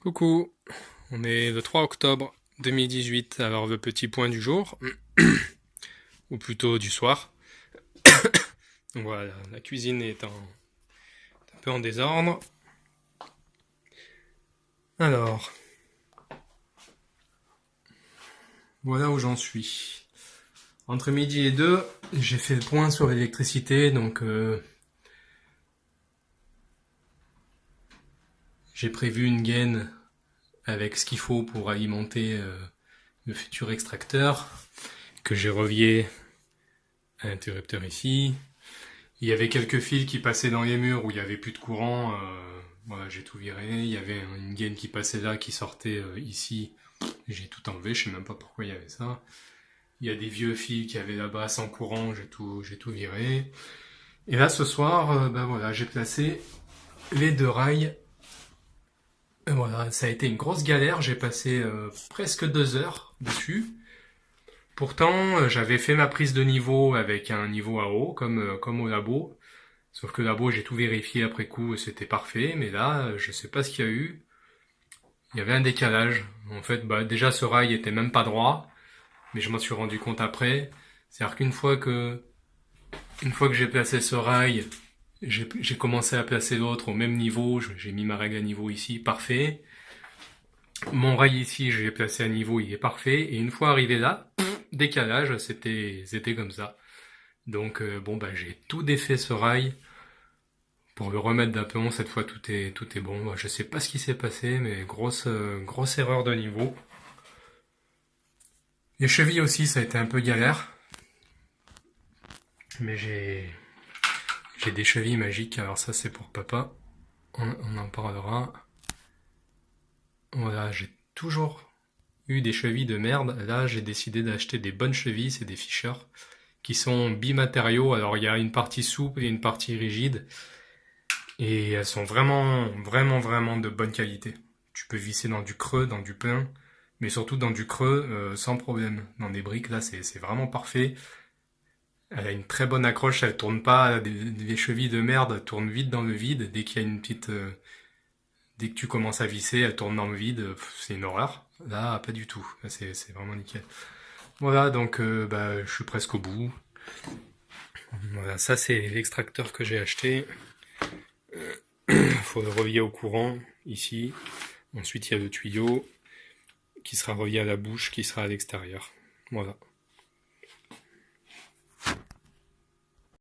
Coucou, on est le 3 octobre 2018, alors le petit point du jour, ou plutôt du soir. Donc voilà, la cuisine est un peu en désordre. Alors, voilà où j'en suis. Entre midi et 2, j'ai fait le point sur l'électricité, donc j'ai prévu une gaine avec ce qu'il faut pour alimenter le futur extracteur, que j'ai relié à l'interrupteur ici. Il y avait quelques fils qui passaient dans les murs où il y avait plus de courant. Voilà, j'ai tout viré. Il y avait une gaine qui passait là, qui sortait ici. J'ai tout enlevé. Je sais même pas pourquoi il y avait ça. Il y a des vieux fils qui avaient là-bas sans courant. J'ai tout viré. Et là, ce soir, ben voilà, j'ai placé les deux rails. Et voilà, ça a été une grosse galère. J'ai passé presque 2 heures dessus. Pourtant, j'avais fait ma prise de niveau avec un niveau à eau, comme au labo. Sauf que labo, j'ai tout vérifié après coup, c'était parfait. Mais là, je sais pas ce qu'il y a eu. Il y avait un décalage. En fait, bah, déjà, ce rail était même pas droit. Mais je m'en suis rendu compte après. C'est-à-dire une fois que j'ai placé ce rail, j'ai commencé à placer l'autre au même niveau. J'ai mis ma règle à niveau ici, parfait. Mon rail ici, je l'ai placé à niveau, il est parfait. Et une fois arrivé là, décalage, c'était comme ça. Donc bon bah j'ai tout défait ce rail pour le remettre d'aplomb. Cette fois tout est bon. Moi, je sais pas ce qui s'est passé, mais grosse erreur de niveau. Les chevilles aussi, ça a été un peu galère, mais j'ai des chevilles magiques. Alors ça c'est pour papa. On en parlera. Voilà, j'ai toujours eu des chevilles de merde. Là, j'ai décidé d'acheter des bonnes chevilles, c'est des Fischer, qui sont bimatériaux. Alors, il y a une partie souple et une partie rigide. Et elles sont vraiment de bonne qualité. Tu peux visser dans du creux, dans du plein, mais surtout dans du creux, sans problème. Dans des briques, là, c'est vraiment parfait. Elle a une très bonne accroche, elle tourne pas, des chevilles de merde tournent vite dans le vide. Dès qu'il y a une petite... dès que tu commences à visser, elle tourne dans le vide, c'est une horreur. Là, pas du tout. C'est vraiment nickel. Voilà, donc bah, je suis presque au bout. Voilà, ça c'est l'extracteur que j'ai acheté. Faut le relier au courant, ici. Ensuite, il y a le tuyau qui sera relié à la bouche, qui sera à l'extérieur. Voilà.